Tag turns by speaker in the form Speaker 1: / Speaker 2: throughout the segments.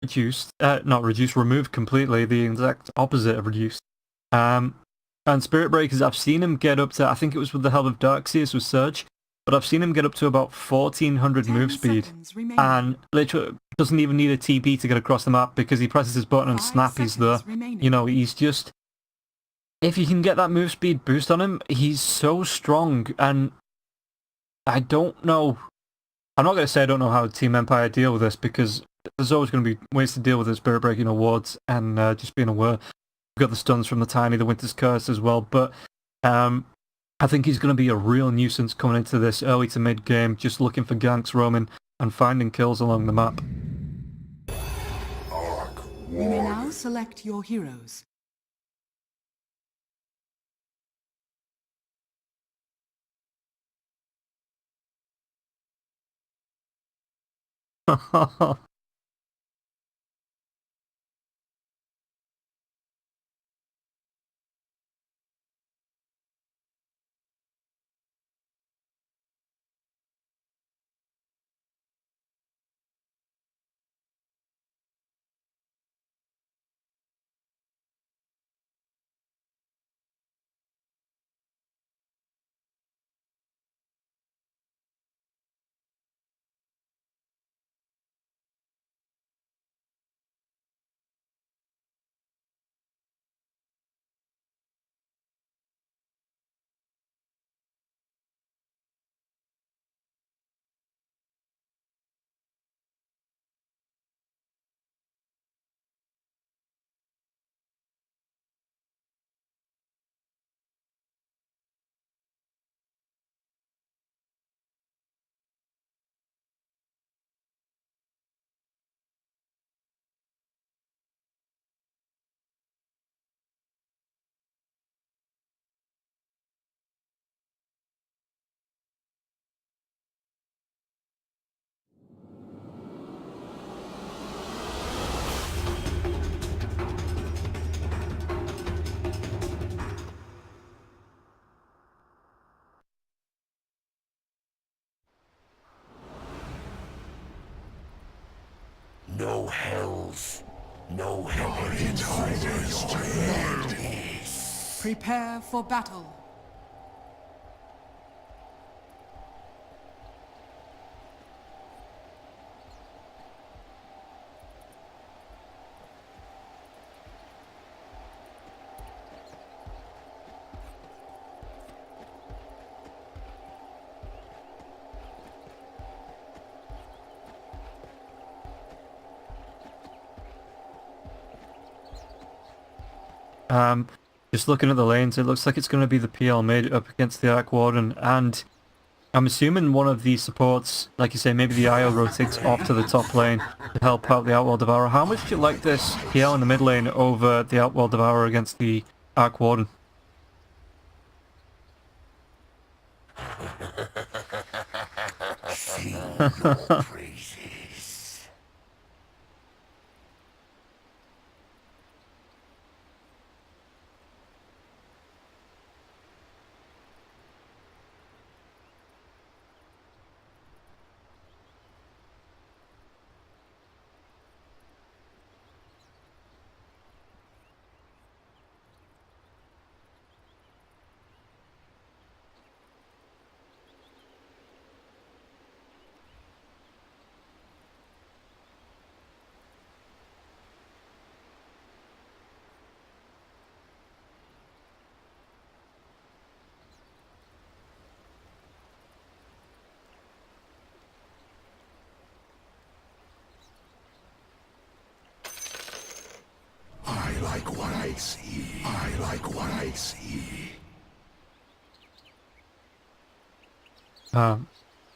Speaker 1: reduced, not reduced, removed completely, the exact opposite of reduced. And Spirit Breakers, I've seen him get up to, I think it was with the help of Darkseers with Surge, but I've seen him get up to about 1400 move speed, and literally doesn't even need a TP to get across the map because he presses his button and snap, he's there. You know, he's just, if you can get that move speed boost on him, he's so strong, and I don't know, I'm not going to say I don't know how Team Empire deal with this, because there's always going to be ways to deal with the Spirit Breaking awards, and just being aware. We've got the stuns from the Tiny, the Winter's Curse as well, but I think he's going to be a real nuisance coming into this early to mid game, just looking for ganks, roaming, and finding kills along the map.
Speaker 2: You may now select your heroes.
Speaker 3: No hells. No hell.
Speaker 2: Prepare for battle.
Speaker 1: Just looking at the lanes, it looks like it's going to be the PL mid up against the Arc Warden, and I'm assuming one of the supports, like you say, maybe the IO rotates off to the top lane to help out the Outworld Devourer. How much do you like this PL in the mid lane over the Outworld Devourer against the Arc Warden?
Speaker 3: Sing your praises.
Speaker 4: I like what I see. I like what I see.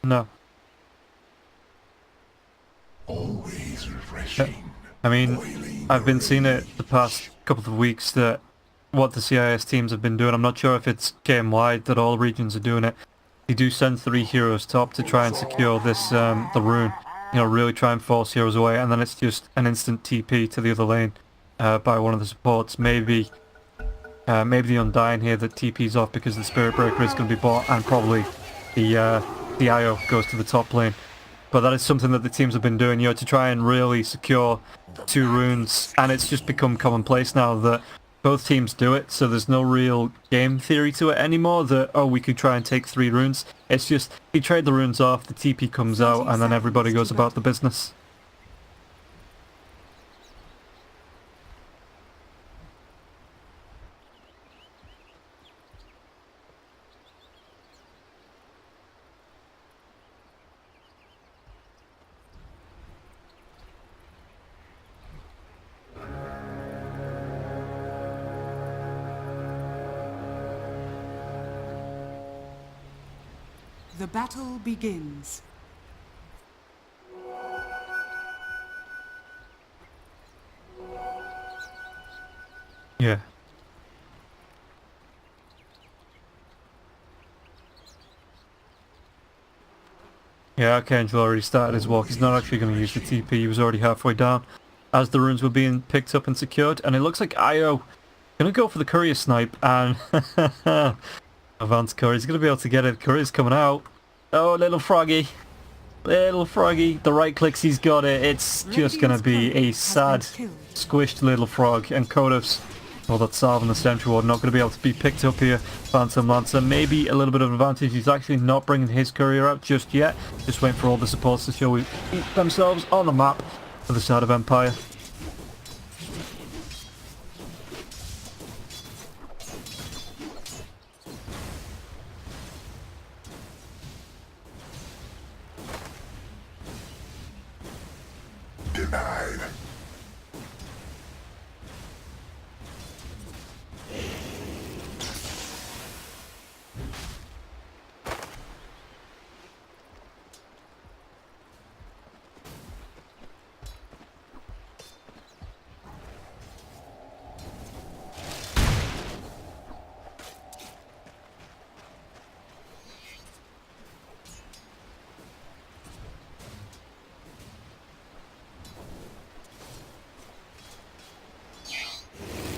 Speaker 1: No.
Speaker 4: Always refreshing.
Speaker 1: I mean, I've been seeing it the past couple of weeks that what the CIS teams have been doing. I'm not sure if it's game-wide that all regions are doing it. They do send 3 heroes top to try and secure this, the rune. You know, really try and force heroes away, and then it's just an instant TP to the other lane by one of the supports. Maybe the Undying here that TP's off because the Spirit Breaker is going to be bought, and probably the IO goes to the top lane. but that is something that the teams have been doing, you know, to try and really secure 2 runes, and it's just become commonplace now that both teams do it, so there's no real game theory to it anymore that, oh, we could try and take 3 runes. It's just, you trade the runes off, the TP comes out, and then everybody goes about the business.
Speaker 2: The battle begins.
Speaker 1: Yeah. Yeah, Archangel already started his walk. He's not actually going to use the TP. He was already halfway down as the runes were being picked up and secured. And it looks like Io going to go for the courier snipe. And Advanced Courier's going to be able to get it. Courier's coming out. Oh, little froggy. Little froggy. The right clicks, he's got it. It's just going to be a sad, squished little frog. And Kodos, well, that's Salve and the Sentry Ward, not going to be able to be picked up here. Phantom Lancer, maybe a little bit of advantage. He's actually not bringing his courier out just yet. Just waiting for all the supports to show themselves on the map for the side of Empire.
Speaker 4: Denied.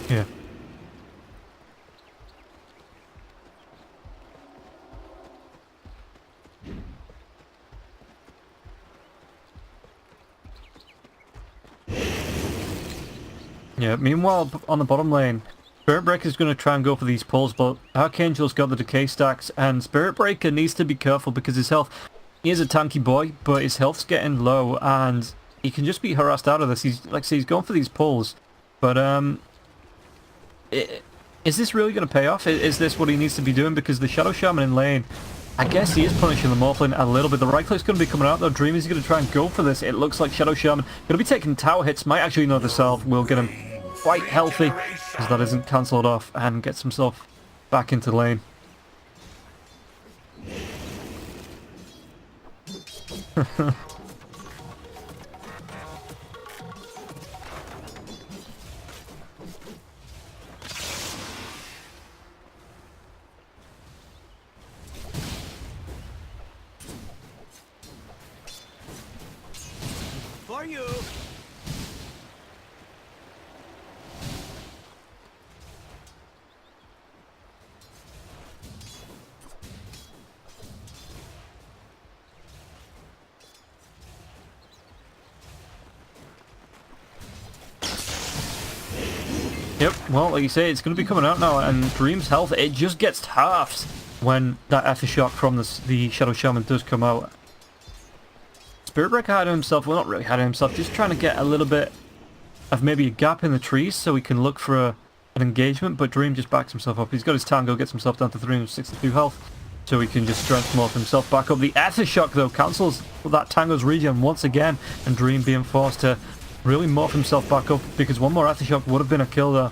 Speaker 1: Yeah. Yeah, meanwhile, on the bottom lane, Spirit Breaker's going to try and go for these pulls, but Archangel's got the decay stacks, and Spirit Breaker needs to be careful because his health, he is a tanky boy, but his health's getting low, and he can just be harassed out of this. He's, like I say, he's going for these pulls, but, is this really going to pay off? Is this what he needs to be doing? Because the Shadow Shaman in lane, I guess he is punishing the Morphling a little bit. The right click's going to be coming out though. Dream is going to try and go for this. It looks like Shadow Shaman going to be taking tower hits. Might actually know the Salve will get him quite healthy as that isn't cancelled off and gets himself back into lane.
Speaker 5: For you.
Speaker 1: Yep, well, like you say, it's going to be coming out now, and Dream's health, it just gets halved when that Aftershock from the Shadow Shaman does come out. Spirit Breaker hiding himself, well, not really hiding himself, just trying to get a little bit of maybe a gap in the trees so he can look for an engagement, but Dream just backs himself up. He's got his Tango, gets himself down to 362 health, so he can just strength morph himself back up. The Aftershock, though, cancels that Tango's regen once again, and Dream being forced to really morph himself back up, because one more Aftershock would have been a kill there.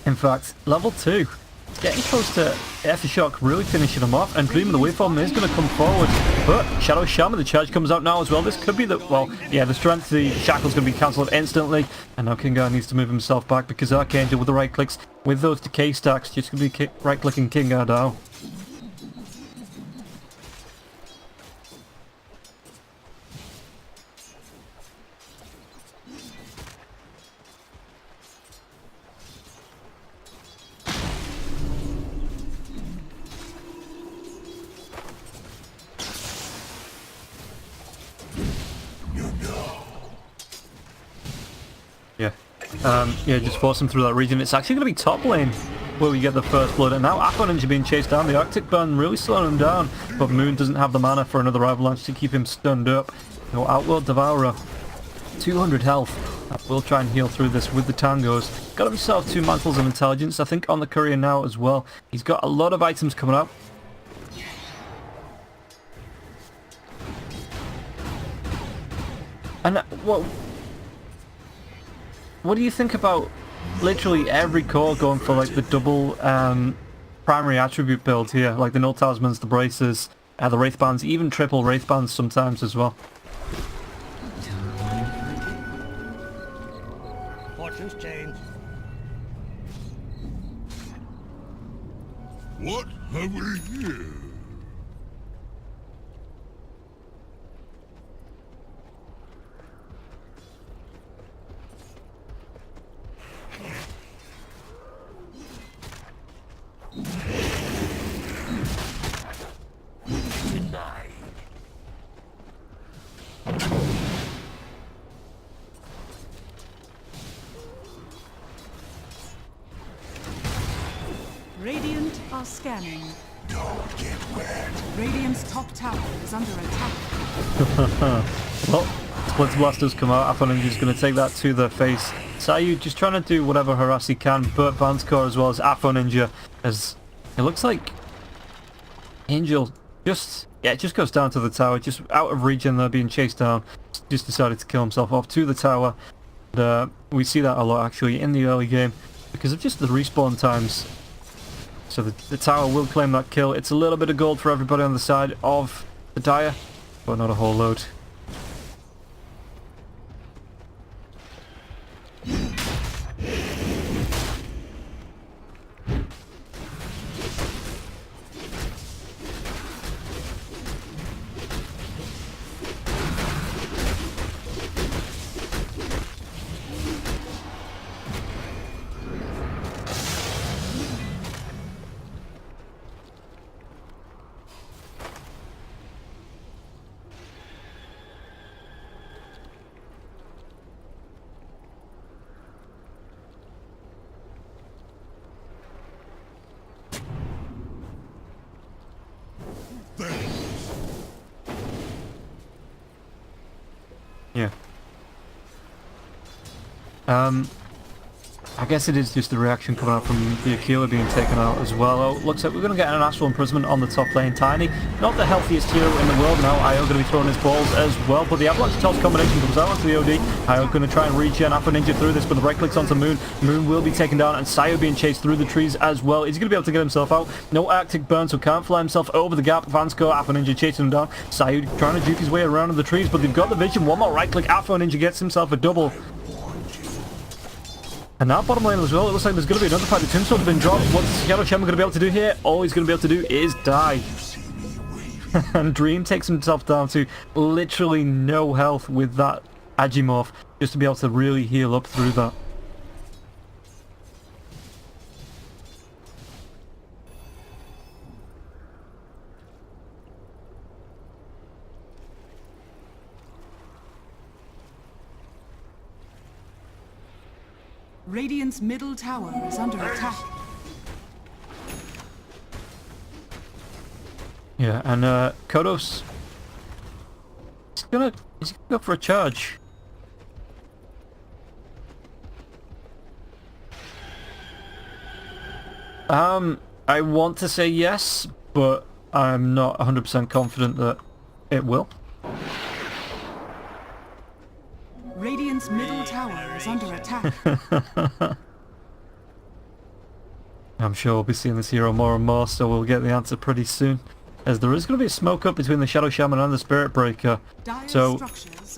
Speaker 1: In fact, level 2. Getting close to Aftershock, really finishing him off, and Dream of the Waveform is going to come forward. But Shadow Shaman, the charge comes out now as well. This could be the, well, yeah, the strength, the shackle's going to be cancelled instantly. And now Kingar needs to move himself back because Archangel with the right clicks, with those decay stacks, just going to be right-clicking Kingar down. Yeah. Yeah, just force him through that region. It's actually going to be top lane where we get the first blood. And now Afo Ninja being chased down. The Arctic Burn really slowing him down. But Moon doesn't have the mana for another avalanche to keep him stunned up. No, Outworld Devourer. 200 health. We'll try and heal through this with the tangos. Got himself 2 mantles of intelligence, I think, on the courier now as well. He's got a lot of items coming up. And what do you think about literally every core going for like the double primary attribute build here? Like the Null Talismans, the Braces, the Wraith Bands, even triple Wraith Bands sometimes as well.
Speaker 5: Fortune's change.
Speaker 4: What have we here?
Speaker 3: Denied.
Speaker 2: Radiant are scanning.
Speaker 4: Don't get wet.
Speaker 2: Radiant's top tower is under attack.
Speaker 1: Well, Splinter Blaster's come out. Afo Ninja's going to take that to the face. Sayu just trying to do whatever harass he can, but Vanscore as well as Afo Ninja, as it looks like Angel just goes down to the tower, just out of region. They're being chased down. Just decided to kill himself off to the tower. And, we see that a lot actually in the early game because of just the respawn times. So the tower will claim that kill. It's a little bit of gold for everybody on the side of the Dire, but not a whole load. Yeah. I guess it is just the reaction coming out from the Aquila being taken out as well. Oh, looks like we're going to get an Astral Imprisonment on the top lane. Tiny, not the healthiest hero in the world now. Io going to be throwing his balls as well, but the Avalanche Toss combination comes out onto the OD. Io going to try and regen Afo Ninja through this, but the right clicks onto Moon. Moon will be taken down, and Sayo being chased through the trees as well. Is he going to be able to get himself out? No Arctic Burn, so can't fly himself over the gap. Vanscore, Afo Ninja chasing him down. Sayo trying to juke his way around in the trees, but they've got the vision. One more right click. Afo Ninja gets himself a double. And now bottom lane as well, it looks like there's going to be another fight. The Tombstone's been dropped. What's Shadow Shaman going to be able to do here? All he's going to be able to do is die. And Dream takes himself down to literally no health with that Agimorph, just to be able to really heal up through that.
Speaker 2: Radiant's middle tower is under attack.
Speaker 1: Yeah, and Kodos, he's gonna go for a charge. I want to say yes, but I'm not 100% confident that it will.
Speaker 2: Radiant's middle tower is under attack.
Speaker 1: I'm sure we'll be seeing this hero more and more, so we'll get the answer pretty soon. As there is going to be a smoke up between the Shadow Shaman and the Spirit Breaker. So,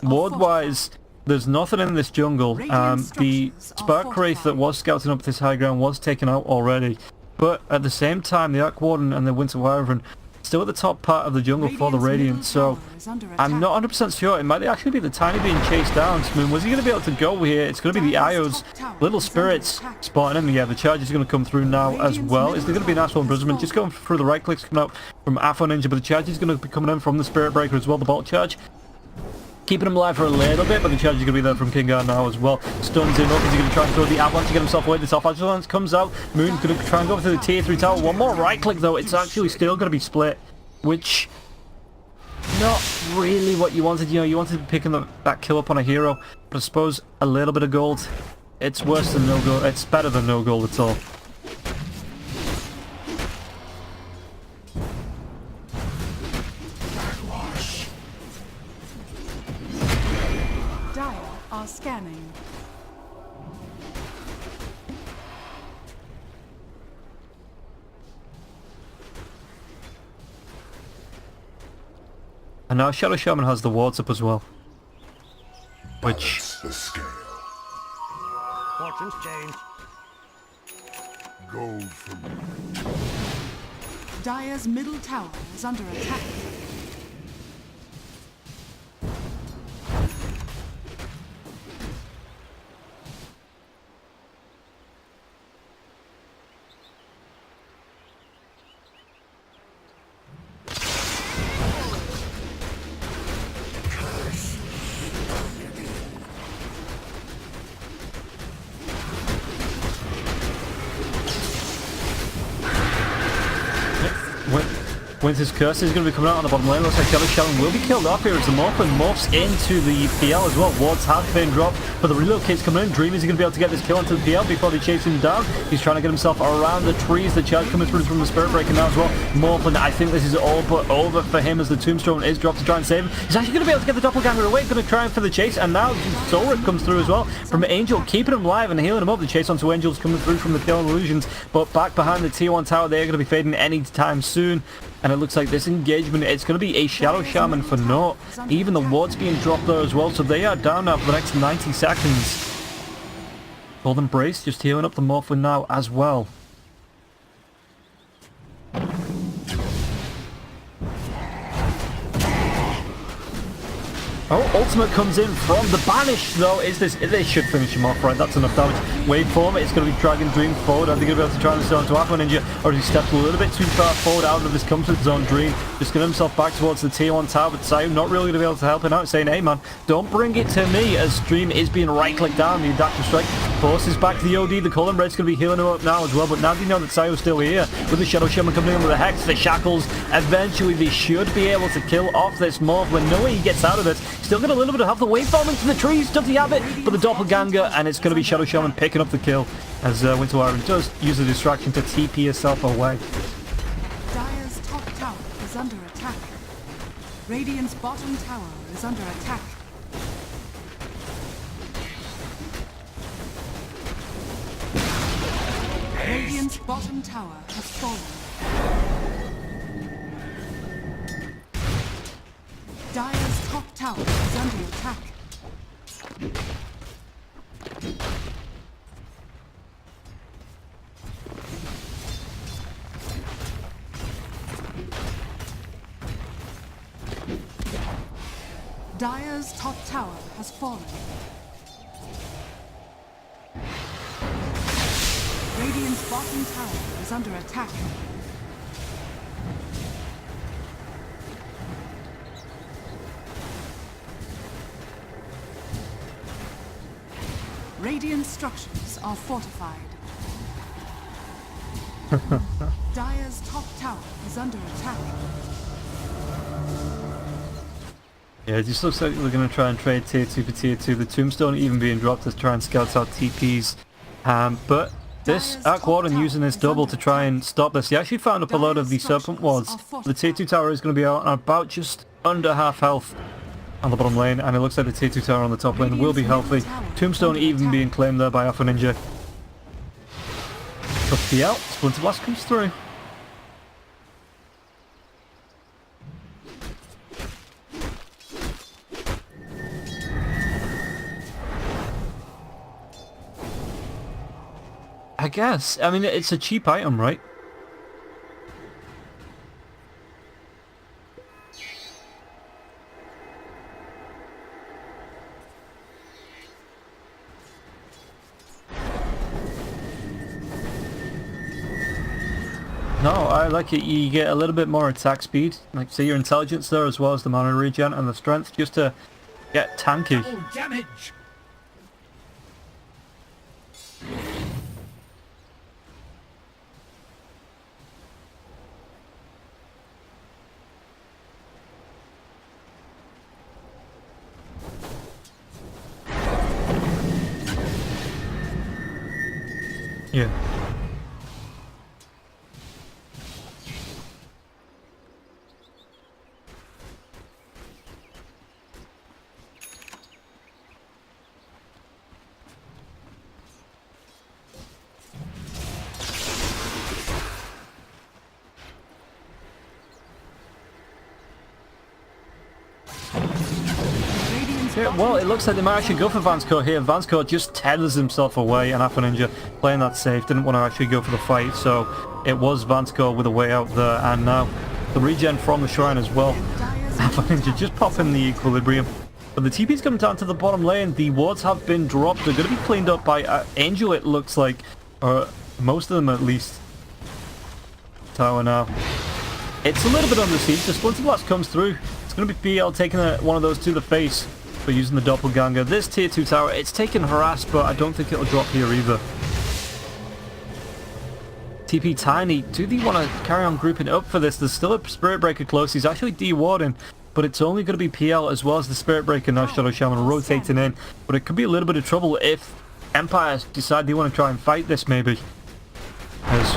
Speaker 1: ward-wise, there's nothing in this jungle. The Spark Wraith that was scouting up this high ground was taken out already. But at the same time, the Arc Warden and the Winter Wyvern still at the top part of the jungle for the Radiant, so I'm not 100% sure. It might actually be the Tiny being chased down. Moon, was he going to be able to go here? It's going to be the Io's little spirits spotting him. Yeah, the charge is going to come through now as well. Is there going to be an Astral Imprisonment? Just going through the right clicks coming out from Afo Ninja, but the charge is going to be coming in from the Spirit Breaker as well, the Bolt Charge. keeping him alive for a little bit, but the charge is going to be there from Kingar now as well. Stuns him up. He's going to try and throw the avalanche to get himself away. The top avalanche comes out. Moon's going to try and go through the tier 3 tower. One more right click though. It's actually still going to be split, which not really what you wanted. You know, you wanted to be picking that kill up on a hero, but I suppose a little bit of gold, it's worse than no gold. It's better than no gold at all.
Speaker 2: Dire are scanning.
Speaker 1: And now Shadow Shaman has the wards up as well, which
Speaker 4: Balance the scale.
Speaker 5: Fortunes change.
Speaker 4: Gold for me.
Speaker 2: Dire's middle tower is under attack.
Speaker 1: Winter's Curse is going to be coming out on the bottom lane. Looks like Shadow Shaman will be killed off here as the Morphin morphs into the PL as well. Wards have been dropped, but the reload kit's coming in. Dream is going to be able to get this kill onto the PL before they chase him down. He's trying to get himself around the trees. The charge coming through from the Spirit Breaker now as well. Morphin, I think this is all but over for him as the Tombstone is dropped to try and save him. He's actually going to be able to get the Doppelganger away. Going to try and for the chase, and now Soul Rip comes through as well from Angel, keeping him alive and healing him up. The chase onto Angel's coming through from the PL Illusions, but back behind the tier 1 tower, they're going to be fading any time soon. And it looks like this engagement, it's going to be a Shadow Shaman for naught. Even the ward's being dropped there as well, so they are down now for the next 90 seconds. Golden Brace just healing up the Morphin now as well. Oh, ultimate comes in from the Banish though. They should finish him off, right? That's enough damage. Waveform, it's going to be dragging Dream forward. Are they going to be able to try and start to Aqua Ninja? Or has he stepped a little bit too far forward out of his comfort zone? Dream just getting himself back towards the tier 1 tower, but Sayu not really going to be able to help him out, saying, hey man, don't bring it to me, as Dream is being right-clicked down. The Adaptive Strike forces back to the OD. The Column Red's going to be healing him up now as well, but now they know that Sayu's still here. With the Shadow Shaman coming in with the Hex, the Shackles, eventually they should be able to kill off this Morph. When no way he gets out of it, still got a little bit of health. The Waveform into the trees, does he have it? But the Doppelganger, and it's going to be Shadow Shaman picking up the kill as Winter Iron does use the distraction to TP herself away.
Speaker 2: Dire's top tower is under attack. Radiant's bottom tower is under attack. Radiant's bottom tower has fallen. Dire's top tower is under attack. Dire's top tower has fallen. Radiant's bottom tower is under attack. Radiant structures are fortified. Dire's top tower is under attack.
Speaker 1: Yeah, it just looks like we're going to try and trade tier 2 for tier 2. The Tombstone even being dropped to try and scout out TPs. But this Arc Warden using this double to try and stop this. He actually found up a load of the Serpent Wards. The tier 2 tower is going to be out on about just under half health on the bottom lane, and it looks like the tier 2 tower on the top lane will be healthy. Tombstone even being claimed there by Alpha Ninja. Tough PL, Splinter Blast comes through. I guess. I mean, it's a cheap item, right? No, I like it. You get a little bit more attack speed. Like, say your intelligence there as well as the mana regen and the strength, just to get tanky.
Speaker 3: Double damage.
Speaker 1: Yeah. Yeah, well, it looks like they might actually go for Vanscourt here. Vanscourt just tethers himself away, and Alpha Ninja playing that safe, didn't want to actually go for the fight, so it was Vanscourt with a way out there, and now the regen from the Shrine as well. Alpha Ninja just popping the Equilibrium. But the TP's coming down to the bottom lane. The wards have been dropped. They're going to be cleaned up by Angel, it looks like, or most of them at least. Tower now. It's a little bit under siege. The Splinter Blast comes through. It's going to be PL taking one of those to the face. For using the Doppelganger. This tier 2 tower, it's taken harass, but I don't think it'll drop here either. TP Tiny, do they want to carry on grouping up for this? There's still a Spirit Breaker close. He's actually de-warding, but it's only going to be PL as well as the Spirit Breaker now. Shadow Shaman rotating in, but it could be a little bit of trouble if Empire decide they want to try and fight this maybe. As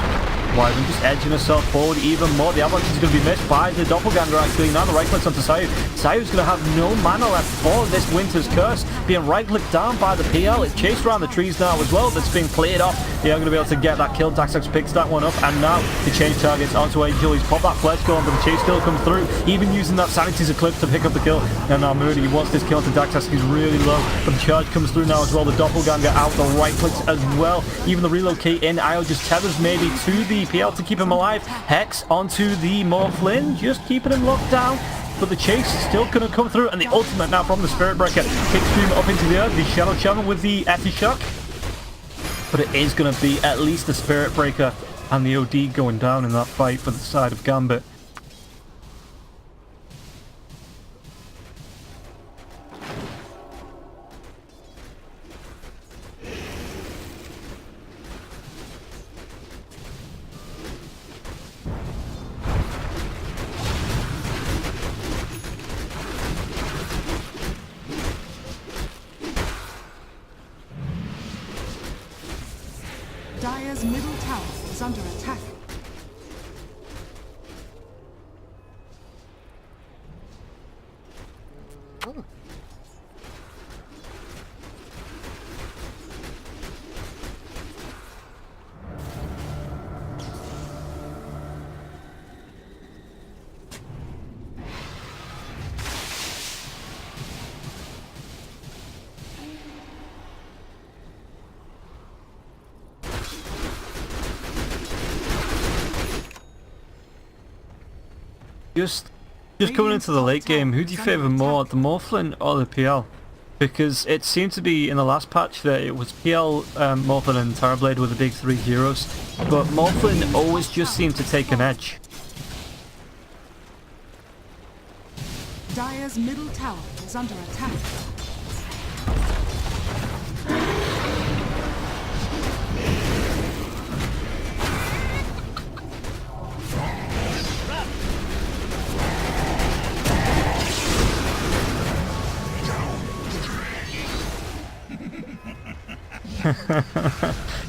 Speaker 1: Wyvern just edging herself forward even more. The avalanche is going to be missed by the Doppelganger actually. Now the right clicks onto Sayu. Sayu's going to have no mana left for this Winter's Curse. Being right clicked down by the PL. It's chased around the trees now as well. That's being cleared off. They are going to be able to get that kill. Daxax picks that one up, and now the change targets onto Angel. He's popped that flesh going, but the chase still comes through. Even using that Sanity's Eclipse to pick up the kill. And now Moody wants this kill to Daxax. He's really low, but the charge comes through now as well. The Doppelganger out. The right clicks as well. Even the relocate in. Io just tethers maybe to the PL to keep him alive. Hex onto the Morphlin, just keeping him locked down. But the chase is still going to come through, and the ultimate now from the Spirit Breaker. Kickstream up into the earth. The Shadow Shaman with the Effie Shock. But it is going to be at least the Spirit Breaker and the OD going down in that fight for the side of Gambit.
Speaker 2: Dire's middle tower is under attack.
Speaker 1: Just coming into the late game, who do you favour more, the Morphlin or the PL? Because it seemed to be in the last patch that it was PL, Morphlin and Terrorblade were the big three heroes, but Morphlin always just seemed to take an edge.
Speaker 2: Dire's middle tower is under attack.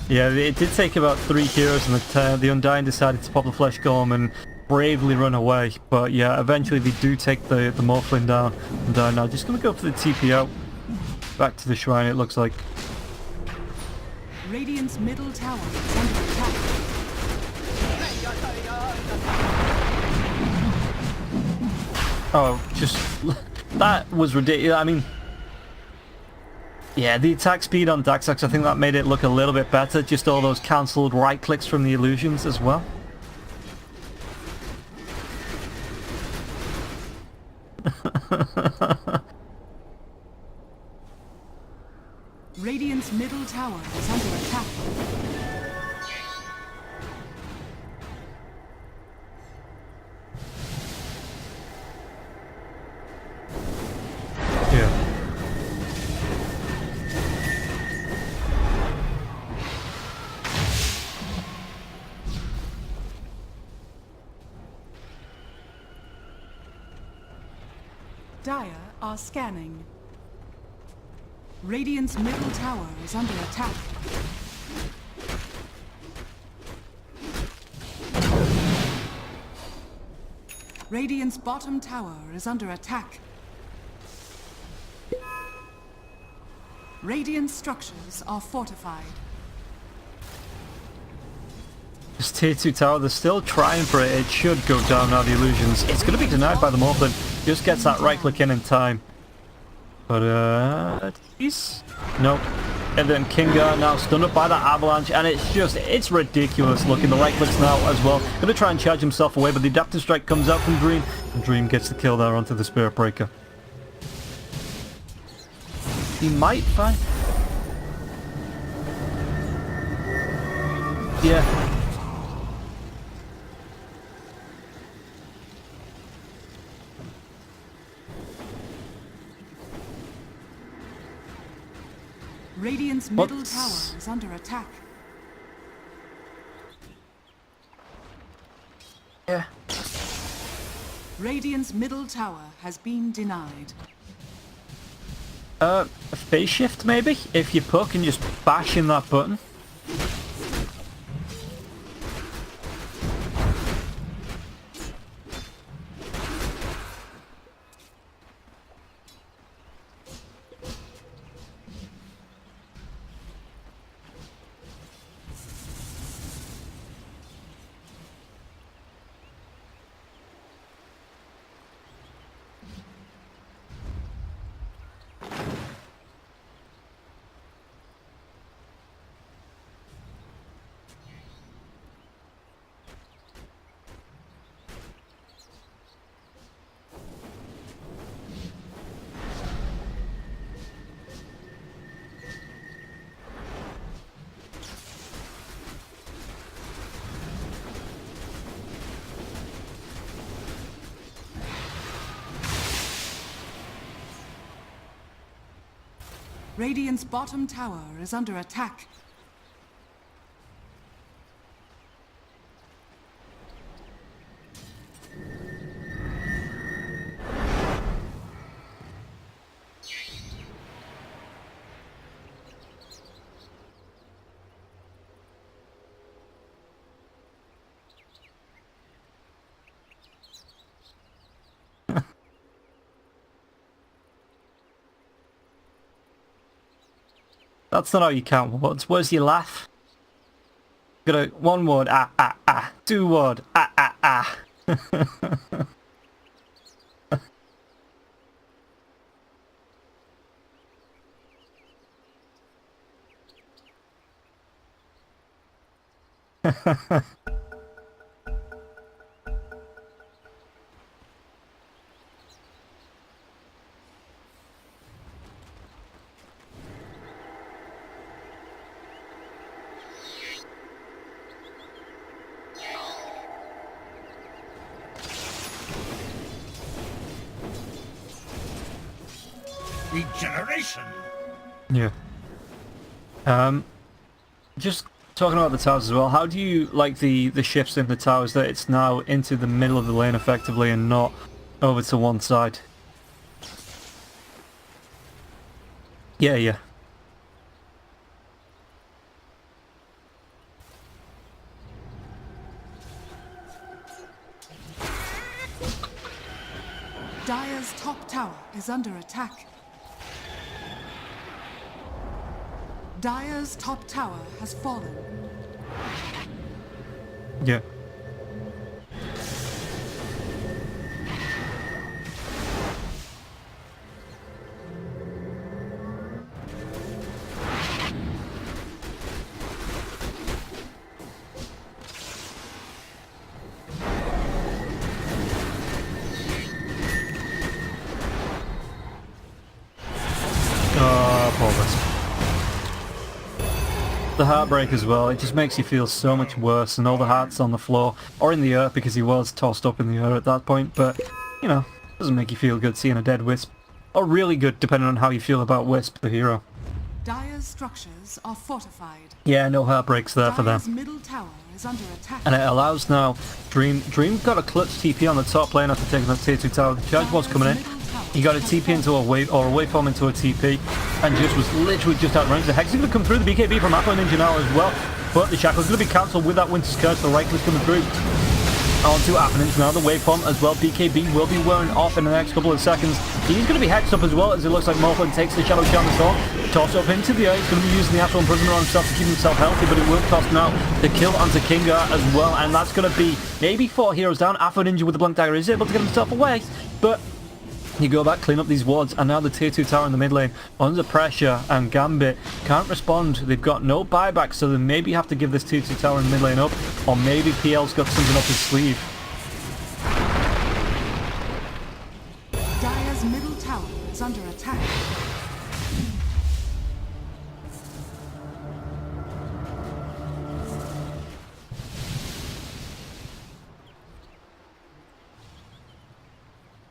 Speaker 1: Yeah, it did take about 3 heroes, and the Undying decided to pop the Flesh Golem and bravely run away. But yeah, eventually they do take the Morphlin down. And now just going to go for the TP out. Back to the Shrine, it looks like.
Speaker 2: Radiant's middle tower is under attack.
Speaker 1: Oh, just... that was ridiculous. I mean... yeah, the attack speed on Daxax, I think that made it look a little bit better. Just all those cancelled right clicks from the illusions as well.
Speaker 2: Radiant's middle tower is under attack.
Speaker 1: Yeah.
Speaker 2: Dire are scanning. Radiant's middle tower is under attack. Radiant's bottom tower is under attack. Radiant structures are fortified.
Speaker 1: This tier 2 tower, they're still trying for it. It should go down now, the illusions. It's going to be denied by the Morphlin. Just gets that right click in time. But, he's... Nope. And then Kinga now stunned up by that avalanche, and it's ridiculous looking. The right clicks now as well. Going to try and charge himself away, but the adaptive strike comes out from Dream, and Dream gets the kill there onto the Spirit Breaker. He might find... Yeah.
Speaker 2: Radiant's middle tower is under attack.
Speaker 1: Yeah.
Speaker 2: Radiant's middle tower has been denied.
Speaker 1: A phase shift maybe? If you poke and just bash in that button.
Speaker 2: Radiant's bottom tower is under attack.
Speaker 1: That's not how you count words. Where's your laugh? Got one word, ah, ah, ah. Two word, ah, ah, ah.
Speaker 3: Regeneration.
Speaker 1: Yeah. Just talking about the towers as well, how do you like the shifts in the towers, that it's now into the middle of the lane effectively and not over to one side? Yeah, yeah.
Speaker 2: Dire's top tower is under attack. Dire's top tower has fallen.
Speaker 1: Yeah. The heartbreak as well, it just makes you feel so much worse, and all the hearts on the floor, or in the earth because he was tossed up in the air at that point, but, you know, doesn't make you feel good seeing a dead Wisp. Or really good, depending on how you feel about Wisp, the hero.
Speaker 2: Dire's structures are fortified.
Speaker 1: Yeah, no heartbreaks there for them.
Speaker 2: Dire's middle tower is under attack.
Speaker 1: And it allows now Dream got a clutch TP on the top lane after taking that tier 2 tower. The charge was coming in. He got a TP into a wave, or a waveform into a TP, and just was literally just out range. The Hex is going to come through the BKB from Apple Ninja now as well, but the Shackle's going to be cancelled with that Winter's Curse. The right click's coming through onto Apple Ninja now. The waveform as well. BKB will be wearing off in the next couple of seconds. He's going to be hexed up as well, as it looks like Morphlin takes the Shadow Charm Assault, toss up into the air. He's going to be using the Astral Imprisonment on himself to keep himself healthy, but it will cost now the kill onto Kinga as well, and that's going to be maybe 4 heroes down. Afro Ninja with the Blank Dagger is able to get himself away, but you go back, clean up these wards, and now the tier 2 tower in the mid lane under pressure, and Gambit can't respond. They've got no buyback, so they maybe have to give this tier 2 tower in the mid lane up, or maybe PL's got something up his sleeve.
Speaker 2: Dire's middle tower is under attack.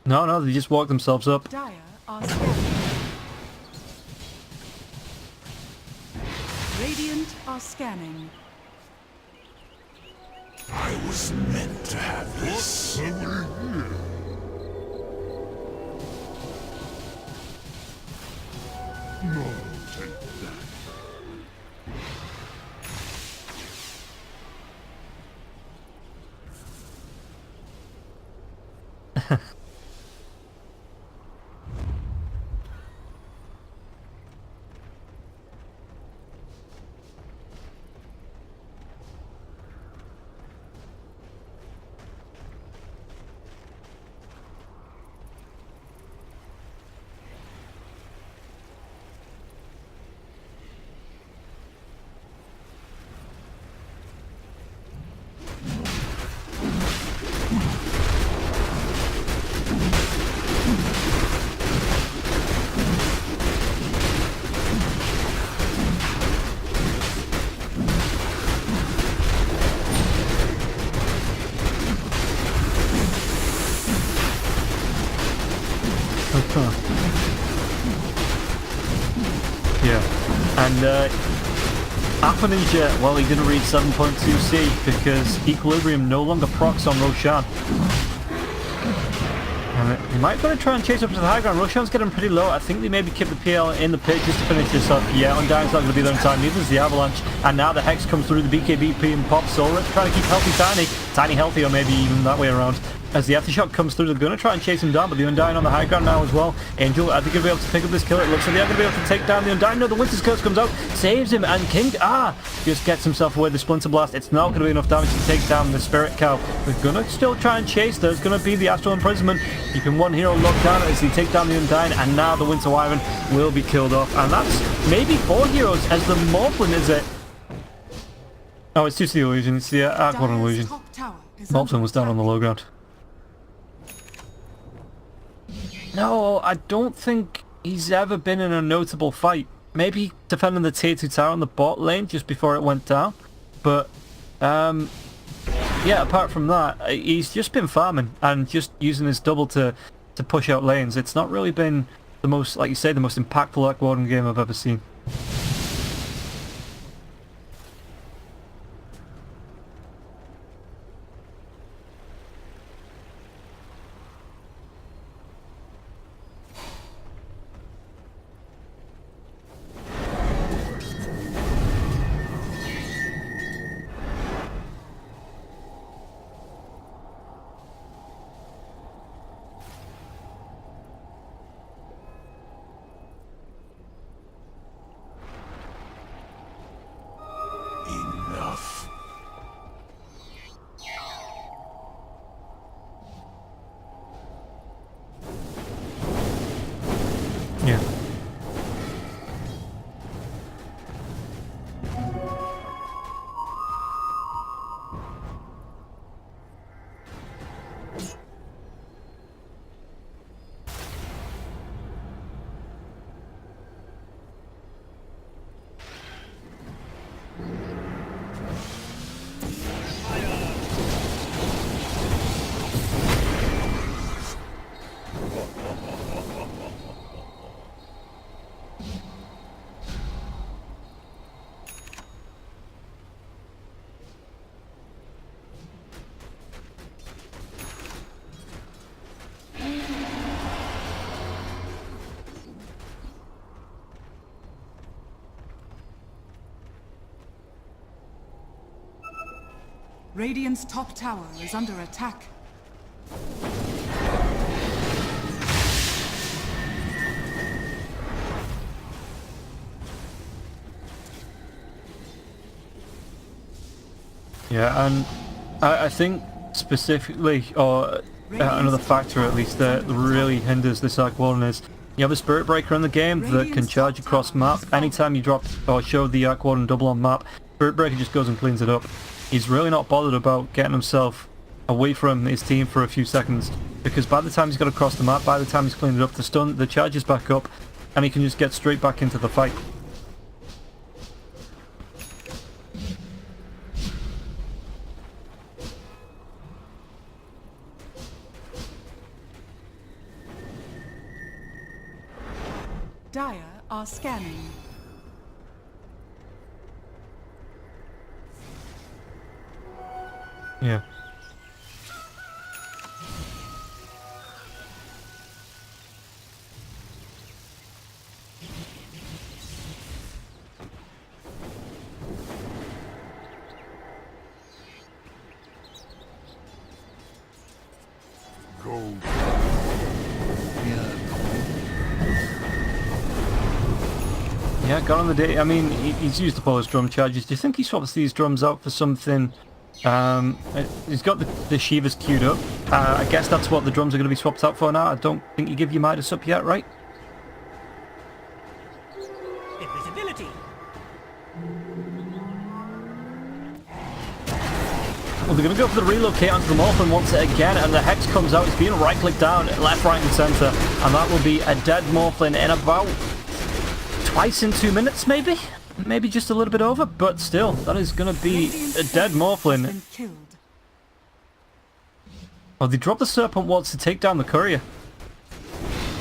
Speaker 1: No, they just walked themselves up.
Speaker 2: Dire are scanning. Radiant are scanning.
Speaker 4: I was meant to have this. No, take that.
Speaker 1: Yeah, and Alpha Ninja, well, he didn't reach 7.2C because Equilibrium no longer procs on Roshan. And he might want to try and chase up to the high ground. Roshan's getting pretty low. I think they maybe keep the PL in the pit just to finish this off. Yeah, Undying's not going to be there in time. Neither is the Avalanche. And now the Hex comes through the BKB and pops. So let's try to keep healthy Tiny. Tiny healthy, or maybe even that way around. As the Aftershock comes through, they're going to try and chase him down, but the Undying on the high ground now as well. Angel, are they going to be able to pick up this kill? It looks like they're going to be able to take down the Undying. No, the Winter's Curse comes out, saves him, and King, just gets himself away. The Splinter Blast, it's not going to be enough damage to take down the Spirit Cow. We're going to still try and chase. There's going to be the Astral Imprisonment, keeping one hero locked down as they take down the Undying, and now the Winter Wyvern will be killed off. And that's maybe 4 heroes as the Morphlin, is it? Oh, it's just the illusion. It's the Aquan illusion. Morphlin was down on the low ground. No, I don't think he's ever been in a notable fight. Maybe defending the tier 2 tower on the bot lane just before it went down. But, yeah, apart from that, he's just been farming and just using his double to push out lanes. It's not really been the most, like you say, the most impactful Arc Warden game I've ever seen.
Speaker 2: Radiant's top tower is under attack.
Speaker 1: Yeah, and I think specifically, or another factor at least that really hinders this Arc Warden is you have a Spirit Breaker in the game that can charge across map. Anytime you drop or show the Arc Warden double on map, Spirit Breaker just goes and cleans it up. He's really not bothered about getting himself away from his team for a few seconds, because by the time he's got across the map, by the time he's cleaned it up, the charge is back up, and he can just get straight back into the fight.
Speaker 2: Dire are scanning.
Speaker 1: Yeah.
Speaker 3: Go.
Speaker 1: Yeah, got on the day. I mean, he's used up all his drum charges. Do you think he swaps these drums out for something? He's got the Shivas queued up. I guess that's what the drums are going to be swapped out for now. I don't think you give your Midas up yet, right?
Speaker 5: Invisibility.
Speaker 1: Well, they're going to go for the relocate onto the Morphin once again, and the Hex comes out. It's being right-clicked down, left, right, and centre, and that will be a dead Morphin in about twice in 2 minutes, maybe? Maybe just a little bit over, but still, that is going to be a dead Morphin. Oh, they dropped the Serpent Wards to take down the Courier.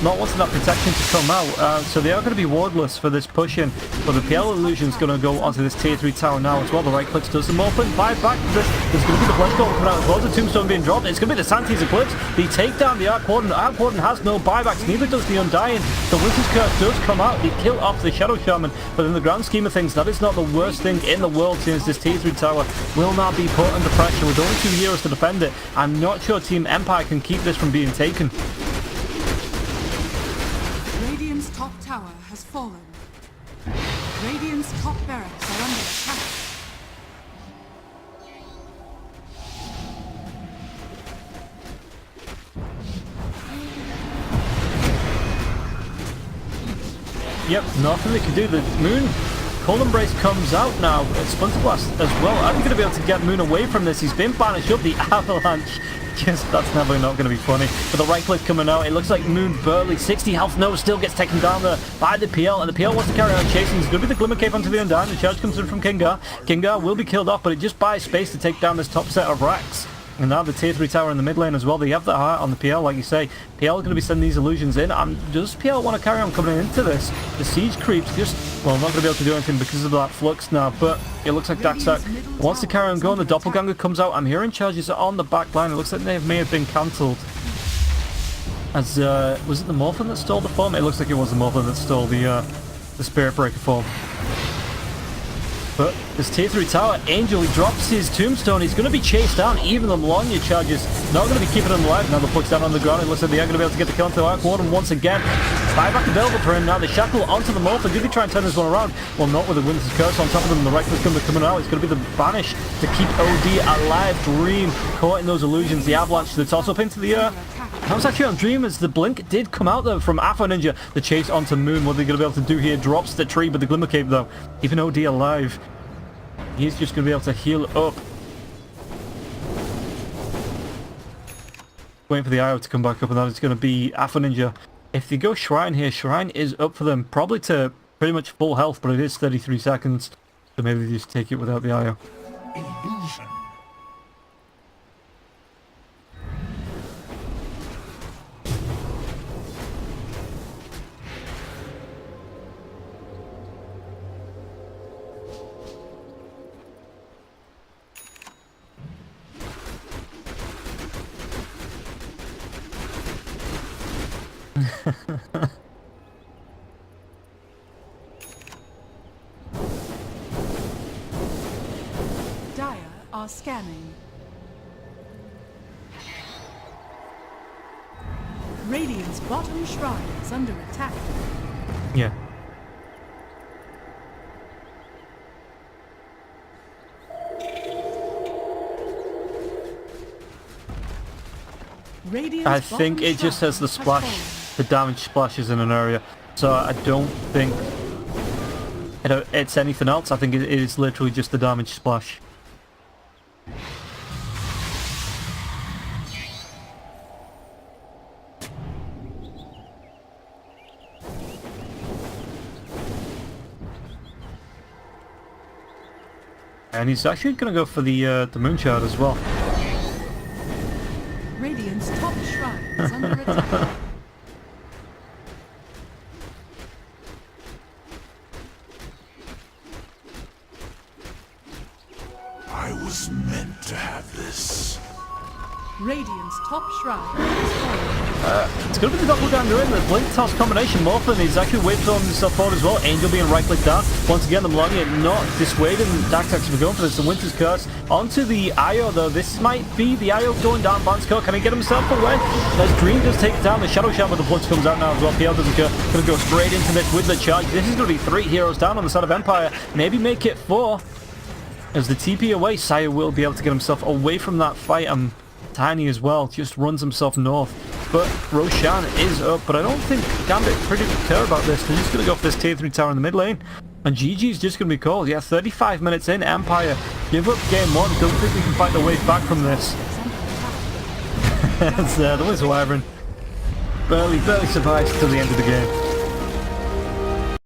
Speaker 1: Not wanting that protection to come out, so they are going to be wardless for this push-in, but the PL Illusion's going to go onto this tier 3 tower now as well. The right clicks does the Morphin, 5 back to this. There's going to be the Blend Goal coming out as well, the Tombstone being dropped. It's going to be the Santis Eclipse. They take down the Arc Warden. Arc Warden has no buybacks, neither does the Undying. The Winter's Curse does come out. They kill off the Shadow Shaman, but in the grand scheme of things, that is not the worst thing in the world, since this tier 3 tower will now be put under pressure with only 2 heroes to defend it. I'm not sure Team Empire can keep this from being taken.
Speaker 2: Radiant's top tower has fallen. Radiant's top barracks are under attack.
Speaker 1: Yep, nothing they can do. The Moon Cold Embrace comes out now. Splinter Blast as well. Are they going to be able to get Moon away from this? He's been banished up. The Avalanche. Just, that's never not going to be funny. But the right click coming out. It looks like Moon barely 60 health. No, still gets taken down there by the PL. And the PL wants to carry on chasing. It's going to be the Glimmer Cape onto the Undying. The charge comes in from Kingar. Kingar will be killed off, but it just buys space to take down this top set of racks. And now the tier 3 tower in the mid lane as well. They have the heart on the PL, like you say. PL are going to be sending these illusions in. Does PL want to carry on coming into this? The siege creeps just, well, not going to be able to do anything because of that flux now. But it looks like Daxak wants to carry on going. The Doppelganger comes out. I'm hearing charges on the back line. It looks like they may have been cancelled. As, was it the Morphin that stole the form? It looks like it was the Morphin that stole the Spirit Breaker form. But this tier 3 tower, Angel, he drops his Tombstone. He's going to be chased down. Even the Melania charges not going to be keeping him alive. Now the puck's down on the ground. It looks like they are going to be able to get the kill onto the Arc Warden once again. Buyback available for him now. The Shackle onto the Morphin. Did they try and turn this one around? Well, not with the Winter's Curse on top of them. The right click's going to be coming out. It's going to be the Banish to keep OD alive. Dream caught in those illusions. The Avalanche, the toss up into the air. That was actually on Dream, as the blink did come out there from Afro Ninja. The chase onto Moon. What are they going to be able to do here? Drops the tree, but the Glimmer Cape though. Even OD alive. He's just going to be able to heal up. Waiting for the IO to come back up, and that is going to be Afro Ninja. If they go Shrine here, Shrine is up for them. Probably to pretty much full health, but it is 33 seconds. So maybe they just take it without the IO.
Speaker 3: Illusion.
Speaker 2: Dire are scanning. Radiant's bottom shrine is under attack.
Speaker 1: Yeah.
Speaker 2: Radiant's
Speaker 1: I think
Speaker 2: bottom
Speaker 1: it just
Speaker 2: shrine
Speaker 1: says the
Speaker 2: has
Speaker 1: splash,
Speaker 2: fallen.
Speaker 1: the damage splashes in an area. So I don't think it's anything else. I think it is literally just the damage splash. And he's actually going to go for the moonshot as well.
Speaker 2: Radiant's top shrine is under attack.
Speaker 4: I was meant to have this.
Speaker 2: Radiant's top shrine is fallen.
Speaker 1: It's going to be the doppelganger in. The blink toss combination. Morphin is actually wave throwing himself forward as well. Angel being right clicked down. Once again, the Melania not dissuading Dax actually going for this. The Winter's Curse onto the Io though. This might be the Io going down. Vansco, can he get himself away? As Dream does take it down. The Shadow Shot with the Bloods comes out now as well. PL doesn't care. Going to go straight into this with the charge. This is going to be 3 heroes down on the side of Empire. Maybe make it 4. As the TP away, Saya will be able to get himself away from that fight. Tiny as well, just runs himself north. But Roshan is up, but I don't think Gambit pretty care about this. They're just going to go for this tier 3 tower in the mid lane. And GG's just going to be called. Yeah, 35 minutes in, Empire give up game 1. Don't think we can fight the way back from this. It's the Wizard Wyvern barely survives to the end of the game.